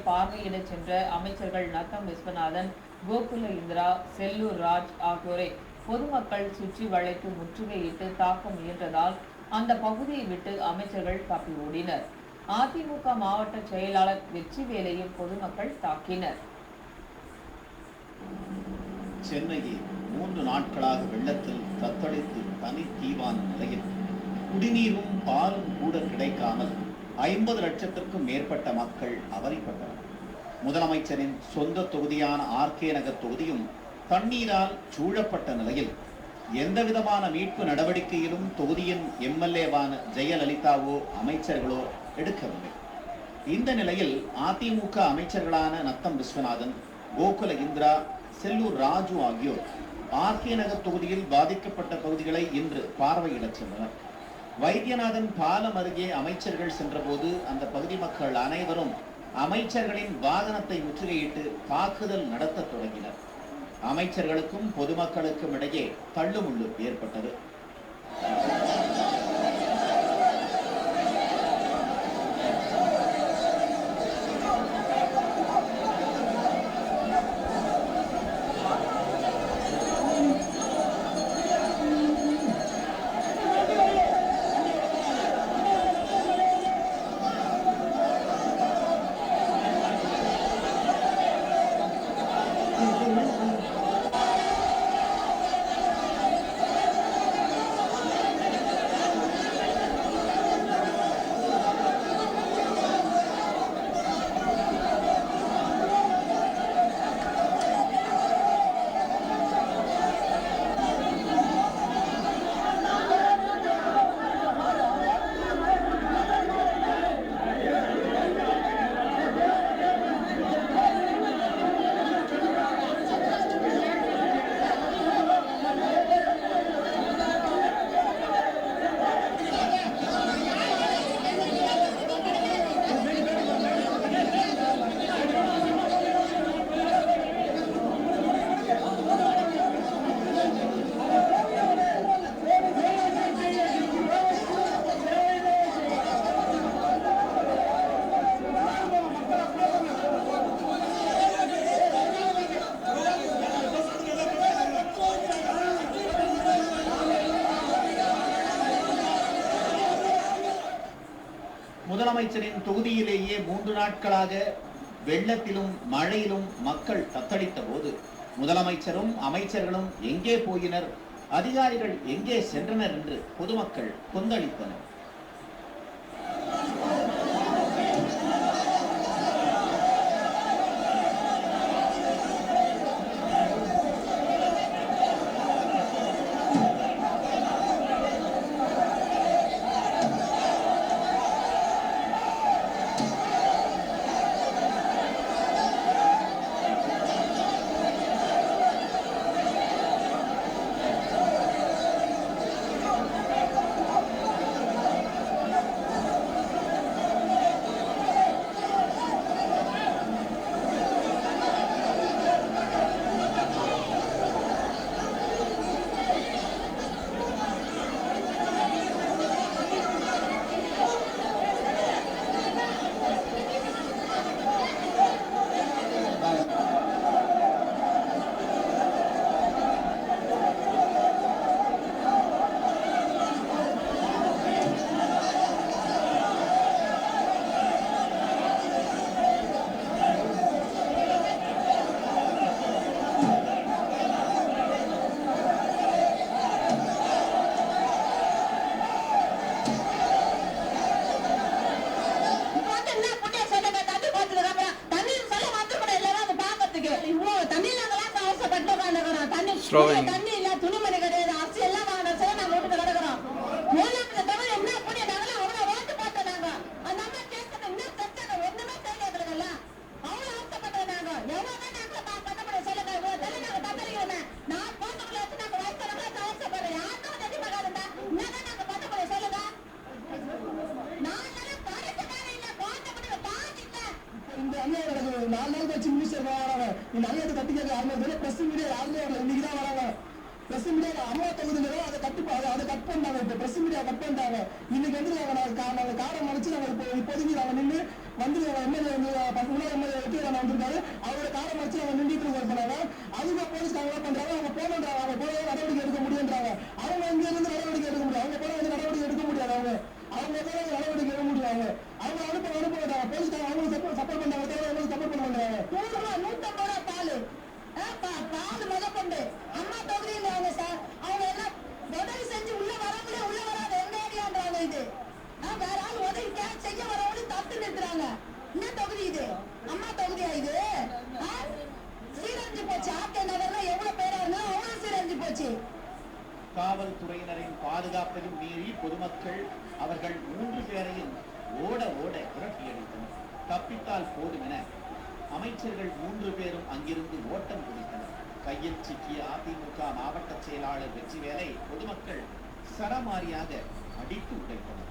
பார்வையிட சென்ற அமைச்சர்கள் நத்தம் விஸ்வநாதன், கோகுல இந்திரா, செல்லூர் ராஜ் ஆகியோரை பொதுமக்கள் சுற்றி வளைத்து முற்றுகையிட்டு தாக்க முயன்றதால் அந்த பகுதியை விட்டு அமைச்சர்கள் தப்பி ஓடினர். அதிமுக மாவட்ட செயலாளர் வெற்றிவேலையும் பொதுமக்கள் தாக்கினர். சென்னையில் 3 நாட்களாக வெள்ளத்தில் தத்தளித்து தனி தீவான நிலையில் குடிநீரும் பாலும் கூட கிடைக்காமல் 50 லட்சத்திற்கும் மேற்பட்ட மக்கள் அவதிப்பட்டனர். முதலமைச்சரின் சொந்த தொகுதியான ஆர்கே நகர் தொகுதியும் தண்ணீரால் சூழப்பட்ட நிலையில் எந்தவிதமான மீட்பு நடவடிக்கையிலும் தொகுதியின் எம்எல்ஏவான ஜெயலலிதாவோ அமைச்சர்களோ எடுக்கவில்லை. இந்த நிலையில் அதிமுக அமைச்சர்களான நத்தம் விஸ்வநாதன், கோகுல இந்திரா, செல்லூர் ராஜு ஆகியோர் ஆர்கே நகர் தொகுதியில் பாதிக்கப்பட்ட பகுதிகளை இன்று பார்வையிடச் சென்றனர். வைத்தியநாதன் பாலம் அருகே அமைச்சர்கள் சென்றபோது அந்த பகுதி மக்கள் அனைவரும் அமைச்சர்களின் வாகனத்தை முற்றுகையிட்டு தாக்குதல் நடத்த தொடங்கினர். அமைச்சர்களுக்கும் பொதுமக்களுக்கும் இடையே தள்ளுமுள்ளு ஏற்பட்டது. முதலமைச்சரின் தொகுதியிலேயே 3 நாட்களாக வெள்ளத்திலும் மழையிலும் மக்கள் தத்தளித்த போது முதலமைச்சரும் அமைச்சர்களும் எங்கே போயினர், அதிகாரிகள் எங்கே சென்றனர் என்று பொதுமக்கள் கொந்தளித்தனர். தண்ணி இல்ல, துணிமணி கிடையாது, அரிசி எல்லாம் வாங்கினா நாங்க வீட்டுக்கு கிடக்குறோம். மூணாவது தவிர என்ன பண்ணி நாங்களும் அவ்வளவு ஓட்டு பார்த்தோம். நாங்க அந்த அம்மா கேட்கறது இன்னும் செஞ்சாங்க, ஒண்ணுமே செய்யல. அவ்வளவு ஆசைப்பட்டோம். நாங்க எவ்வளவு நாங்க பண்ண முடியும் சொல்லுங்க. தண்ணி நாங்க தத்தளிக்கிறோம். நான் போட்டுக்குள்ள வச்சு நாங்க வயசானவங்கள அவசரப்படுறோம். யாருக்கும் தண்ணி மகாதுண்டா என்னதான் நாங்க பண்ண முடியும் சொல்லுங்க. நாங்களும் பரிசுக்கார இல்ல, போட்ட முடியும் பாதிக்க இந்த அண்ணன் 4 நாள் கட்சி மினிஸ்டர் வராங்க. இந்த அண்ணன் கட்டிக்க யாருமே பிரஸ் மீடியா யாருமே இன்னைக்குதான் வராங்க. பிரஸ் மீடியா அம்மா தொகுதியில அதை கட் பண்ணாங்க. இப்ப பிரஸ் மீடியா கட் பண்ணிட்டாங்க. இன்னைக்கு வந்து நாங்க காரணம் வச்சு நாங்க இப்போதைக்கு நாங்க நின்று வந்து எம்எல்ஏ வந்திருக்காரு. அவரோட காரை மறைச்சு அவங்க நின்றுட்டு இருக்காங்க. அதுக்கு போலீஸ்காரங்க என்ன பண்றாங்க, அவங்க போகணுன்றாங்க, அவங்க போன நடவடிக்கை எடுக்க முடியுன்றாங்க. அவங்க இங்க இருந்து நடவடிக்கை எடுக்க முடியும், அவங்க போன வந்து நடவடிக்கை எடுக்க முடியாது. அவங்க போன நடவடிக்கை எடுக்க முடியும். அவங்க அனுப்ப மாட்டாங்க. போலீஸ்காரங்க அவங்களுக்கு சப்போர்ட் பண்றாங்க, அவங்களுக்கு சப்போர்ட் பண்ண மாட்டாங்க. 100 ரூபா 150 ரூபா பால் முதற்கொண்டு அம்மா தொகுதியில் அவங்க அவங்க எல்லாம் உதவி செஞ்சு உள்ள வரவங்களே உள்ள வராது எங்க ஏரியான்றாங்க. இது வேற ஆள் உதவி செய்ய வரவங்களும் தத்து நிறுத்துறாங்க. என்ன தொகுதி இது? அம்மா தொகுதியா இது? சீரழிஞ்சு போச்சு. ஆர்கே நகர்ல எவ்வளவு பேரா இருந்தாலும் அவ்வளவு சீரழிஞ்சு போச்சு. காவல்துறையினரின் பாதுகாப்பையும் மீறி பொதுமக்கள் அவர்கள் 3 பேரையும் ஓட ஓட புரட்டி அடித்தனர். தப்பித்தால் போதும் என அமைச்சர்கள் 3 பேரும் அங்கிருந்து ஓட்டம் பிடித்தனர். கையில் சிக்கிய அதிமுக மாவட்ட செயலாளர் வெற்றிவேலை பொதுமக்கள் சரமாரியாக அடித்து உடைத்தனர்.